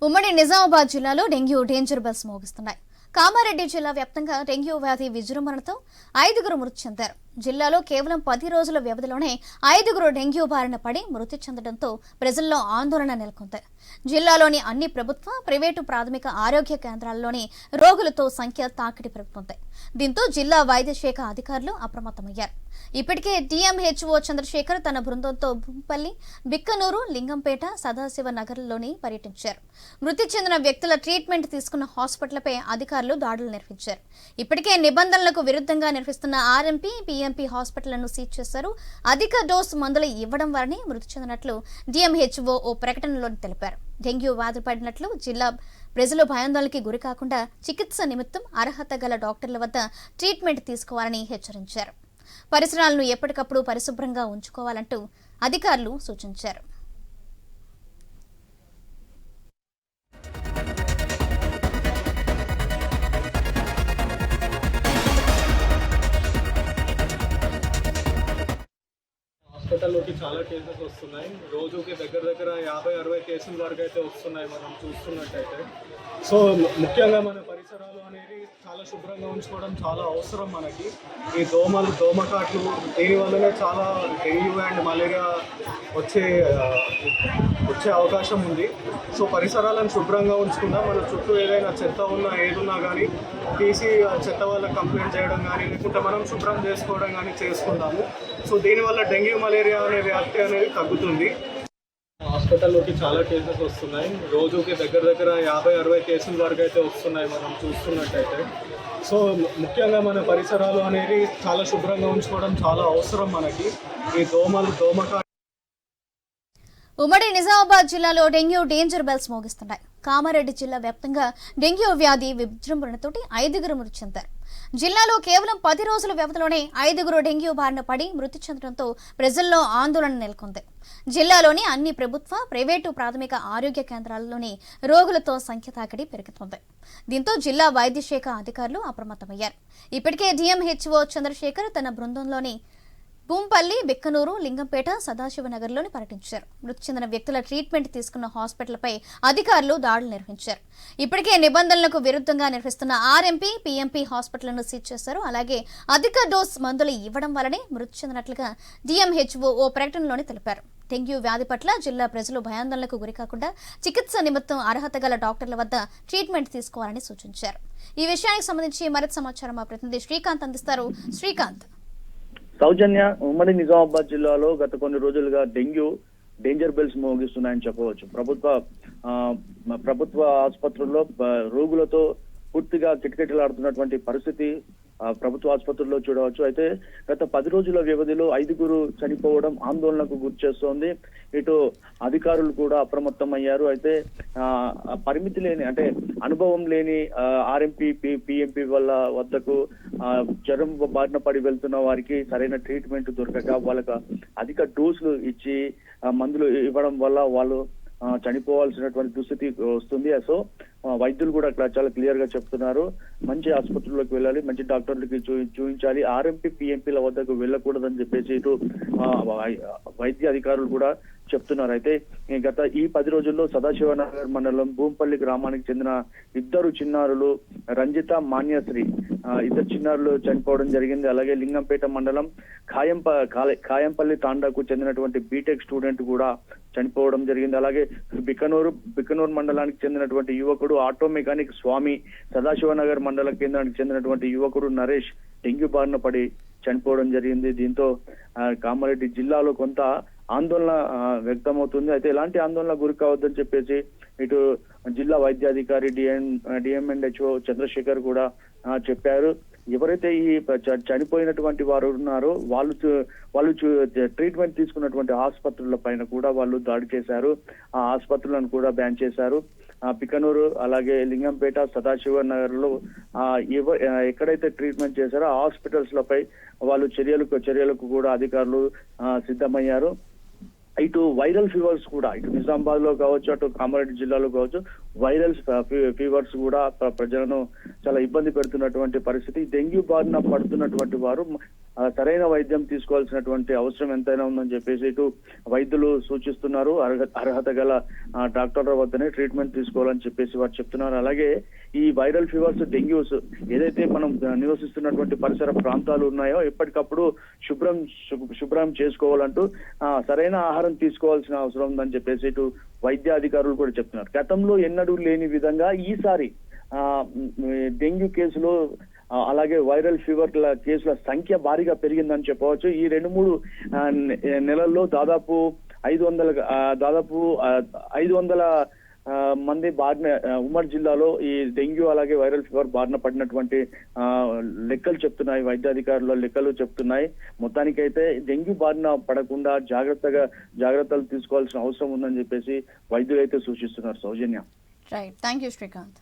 ఉమ్మడి నిజామాబాద్ జిల్లాలో dengue danger bells మోగిస్తున్నాయి. Kamareddy జిల్లా వ్యాప్తంగా డెంగ్యూ వ్యాధి విజృంభణతో 5గురు మృతి చెందారు. జిల్లాలో కేవలం 10 రోజుల వ్యవధిలోనే 5గురు డెంగ్యూ బారిన పడి మృతి చెందడంతో ప్రజల్లో ఆందోళన నెలకొంది. జిల్లాలోని అన్ని ప్రభుత్వ, ప్రైవేటు ప్రాథమిక ఆరోగ్య కేంద్రాల్లోని రోగులతో సంఖ్య తాకిడి పెరుగుతుంది. దీంతో జిల్లా వైద్య శాఖ అధికారులు అప్రమత్తమయ్యారు. ఇప్పటికే డిఎంహెచ్ఓ చంద్రశేఖర్ తన బృందంతో భూంపల్లి, బిక్కనూరు, లింగంపేట, సదాశివ నగర్లోని పర్యటించారు. మృతి చెందిన వ్యక్తుల ట్రీట్మెంట్ తీసుకున్న హాస్పిటల్పై అధికారులు దాడులు నిర్వహించారు. ఇప్పటికే నిబంధనలకు విరుద్ధంగా నిర్వహిస్తున్న ఆర్ఎంపీ, పీఎంపీ హాస్పిటళ్లను సీజ్ చేశారు. అధిక డోసు మందులు ఇవ్వడం వల్లనే మృతి చెందినట్లు డిఎంహెచ్ఓ ఓ ప్రకటనలో తెలిపారు. డెంగ్యూ వ్యాధి పడినట్లు జిల్లా ప్రజలు భయాందోళనకి గురికాకుండా చికిత్స నిమిత్తం అర్హత గల డాక్టర్ల వద్ద ట్రీట్మెంట్ తీసుకోవాలని హెచ్చరించారు. పరిసరాలను ఎప్పటికప్పుడు పరిశుభ్రంగా ఉంచుకోవాలంటూ అధికారులు సూచించారు. హాస్పిటల్లోకి చాలా కేసెస్ వస్తున్నాయి. రోజుకి దగ్గర 50-60 కేసుల వరకు అయితే వస్తున్నాయి మనం చూస్తున్నట్టయితే. సో ముఖ్యంగా మన పరిసరాలు అనేది చాలా శుభ్రంగా ఉంచుకోవడం చాలా అవసరం మనకి. ఈ దోమకాట్లు దీనివల్లనే చాలా డెంగ్యూ అండ్ మలేరియా వచ్చే అవకాశం ఉంది. సో పరిసరాలను శుభ్రంగా ఉంచుకుందాం. మన చుట్టూ ఏదైనా చెత్త ఉన్నా ఏదున్నా కానీ తీసి చెత్త వాళ్ళకి కంప్లైంట్ చేయడం కానీ, లేకుంటే మనం శుభ్రం చేసుకోవడం కానీ చేసుకుందాము. సో దీనివల్ల డెంగ్యూ, మలేరియా అనే వ్యాప్తి అనేది తగ్గుతుంది. హాస్పిటల్లోకి చాలా కేసెస్ వస్తున్నాయి. రోజుకి దగ్గర 50-60 కేసుల వరకు అయితే వస్తున్నాయి మనం చూస్తున్నట్టయితే. సో ముఖ్యంగా మన పరిసరాలు అనేది చాలా శుభ్రంగా ఉంచుకోవడం చాలా అవసరం మనకి. ఈ దోమకాట్లు ఉమ్మడి నిజామాబాద్ జిల్లాలో డెంగ్యూ డేంజర్ బెల్స్ మోగిస్తున్నాయి. కామారెడ్డి జిల్లా వ్యాప్తంగా డెంగ్యూ వ్యాధి విజృంభణతోటి 5గురు మృతి చెందారు. జిల్లాలో కేవలం 10 రోజుల వ్యవధిలోనే 5గురు డెంగ్యూ బారిన పడి మృతి చెందడంతో ప్రజల్లో ఆందోళన నెలకొంది. జిల్లాలోని అన్ని ప్రభుత్వ, ప్రైవేటు ప్రాథమిక ఆరోగ్య కేంద్రాల్లోని రోగులతో సంఖ్య తాకిడి పెరుగుతోంది. దీంతో జిల్లా వైద్య శాఖ అధికారులు అప్రమత్తమయ్యారు. ఇప్పటికే డిఎంహెచ్ఓ చంద్రశేఖర్ తన బృందంలోని భూంపల్లి, బిక్కనూరు, లింగంపేట, సదాశివ నగర్లోని పర్యటించారు. మృతి చెందిన వ్యక్తుల ట్రీట్మెంట్ తీసుకున్న హాస్పిటల్పై అధికారులు దాడులు నిర్వహించారు. ఇప్పటికే నిబంధనలకు విరుద్ధంగా నిర్వహిస్తున్న ఆర్ఎంపీ, పీఎంపీ హాస్పిటళ్లను సీజ్ చేశారు. అలాగే అధిక డోస్ మందులు ఇవ్వడం వల్లనే మృతి చెందినట్లుగా డిఎంహెచ్ఓ ఓ ప్రకటనలోని తెలిపారు. డెంగ్యూ వ్యాధి పట్ల జిల్లా ప్రజలు భయాందోళనకు గురికాకుండా చికిత్స నిమిత్తం అర్హత గల డాక్టర్ల వద్ద ట్రీట్మెంట్ తీసుకోవాలని సూచించారు. ఈ విషయానికి సంబంధించి మరింత సమాచారం మా ప్రతినిధి శ్రీకాంత్ అందిస్తారు. శ్రీకాంత్, సౌజన్య, ఉమ్మడి నిజామాబాద్ జిల్లాలో గత కొన్ని రోజులుగా డెంగ్యూ డేంజర్ బెల్స్ మోగిస్తున్నాయని చెప్పవచ్చు. ప్రభుత్వ ఆసుపత్రుల్లో రోగులతో పూర్తిగా కిటకిటలాడుతున్నటువంటి పరిస్థితి ప్రభుత్వ ఆసుపత్రుల్లో చూడవచ్చు. అయితే గత 10 రోజుల వ్యవధిలో 5గురు చనిపోవడం ఆందోళనకు గురి చేస్తోంది. ఇటు అధికారులు కూడా అప్రమత్తమయ్యారు. అయితే పరిమితి లేని, అంటే అనుభవం లేని ఆర్ఎంపీ, పిఎంపీ వద్దకు జ్వరం బారిన పడి వెళ్తున్న వారికి సరైన ట్రీట్మెంట్ దొరకక వాళ్ళకు అధిక డోసులు ఇచ్చి మందులు ఇవ్వడం వల్ల వాళ్ళు చనిపోవాల్సినటువంటి దుస్థితి వస్తుంది. సో వైద్యులు కూడా అక్కడ చాలా క్లియర్ గా చెప్తున్నారు, మంచి ఆసుపత్రుల్లోకి వెళ్ళాలి, మంచి డాక్టర్లకి చూపించాలి, ఆర్ఎంపీ, పిఎంపీల వద్దకు వెళ్ళకూడదని చెప్పేసి ఇటు వైద్య అధికారులు కూడా చెప్తున్నారు. అయితే గత ఈ 10 రోజుల్లో సదాశివనగర్ మండలం భూంపల్లి గ్రామానికి చెందిన 2 చిన్నారులు, రంజిత, మాన్యశ్రీ, 2 చిన్నారులు చనిపోవడం జరిగింది. అలాగే లింగంపేట మండలం ఖాయంపల్లి తాండాకు చెందినటువంటి బీటెక్ స్టూడెంట్ కూడా చనిపోవడం జరిగింది. అలాగే బిక్కనూరు మండలానికి చెందినటువంటి యువకుడు ఆటో మెకానిక్ స్వామి, సదాశివనగర్ మండల కేంద్రానికి చెందినటువంటి యువకుడు నరేష్ డెంగ్యూ బారిన పడి చనిపోవడం జరిగింది. దీంతో కామారెడ్డి జిల్లాలో కొంత ఆందోళన వ్యక్తమవుతుంది. అయితే ఎలాంటి ఆందోళన గురి కావద్దని చెప్పేసి ఇటు జిల్లా వైద్యాధికారి డిఎంఎన్హెచ్ఓ చంద్రశేఖర్ కూడా చెప్పారు. ఎవరైతే ఈ చనిపోయినటువంటి వారు ఉన్నారో వాళ్ళు ట్రీట్మెంట్ తీసుకున్నటువంటి ఆసుపత్రుల పైన కూడా వాళ్ళు దాడి చేశారు. ఆ ఆసుపత్రులను కూడా బ్యాన్ చేశారు. బికనూరు, అలాగే లింగంపేట, సదాశివ నగర్ లో ఎక్కడైతే ట్రీట్మెంట్ చేశారో ఆ హాస్పిటల్స్ లపై వాళ్ళు చర్యలకు కూడా అధికారులు సిద్ధమయ్యారు. ఇటు వైరల్ ఫీవర్స్ కూడా ఇటు నిజామాబాద్ లో కావచ్చు, అటు కామారెడ్డి జిల్లాలో కావచ్చు, వైరల్ ఫీవర్స్ కూడా ప్రజలను చాలా ఇబ్బంది పెడుతున్నటువంటి పరిస్థితి. డెంగ్యూ బారిన పడుతున్నటువంటి వారు సరైన వైద్యం తీసుకోవాల్సినటువంటి అవసరం ఎంతైనా ఉందని చెప్పేసి ఇటు వైద్యులు సూచిస్తున్నారు. అర్హత గల డాక్టర్ల వద్దనే ట్రీట్మెంట్ తీసుకోవాలని చెప్పేసి వారు చెప్తున్నారు. అలాగే ఈ వైరల్ ఫీవర్స్, డెంగ్యూస్ ఏదైతే మనం నివసిస్తున్నటువంటి పరిసర ప్రాంతాలు ఉన్నాయో ఎప్పటికప్పుడు శుభ్రం చేసుకోవాలంటూ సరైన ఆహారం తీసుకోవాల్సిన అవసరం ఉందని చెప్పేసి ఇటు వైద్య అధికారులు కూడా చెప్తున్నారు. గతంలో ఎన్నడూ లేని విధంగా ఈసారి డెంగ్యూ కేసులో అలాగే వైరల్ ఫీవర్ కేసుల సంఖ్య భారీగా పెరిగిందని చెప్పవచ్చు. ఈ 2-3 నెలల్లో దాదాపు 500 మంది బారిన ఉమ్మడి జిల్లాలో ఈ డెంగ్యూ అలాగే వైరల్ ఫీవర్ బారిన పడినటువంటి లెక్కలు చెప్తున్నాయి, వైద్యాధికారుల లెక్కలు చెప్తున్నాయి. మొత్తానికైతే డెంగ్యూ బారిన పడకుండా జాగ్రత్తలు తీసుకోవాల్సిన అవసరం ఉందని చెప్పేసి వైద్యులు అయితే సూచిస్తున్నారు. సౌజన్య. Right, thank you Srikanth.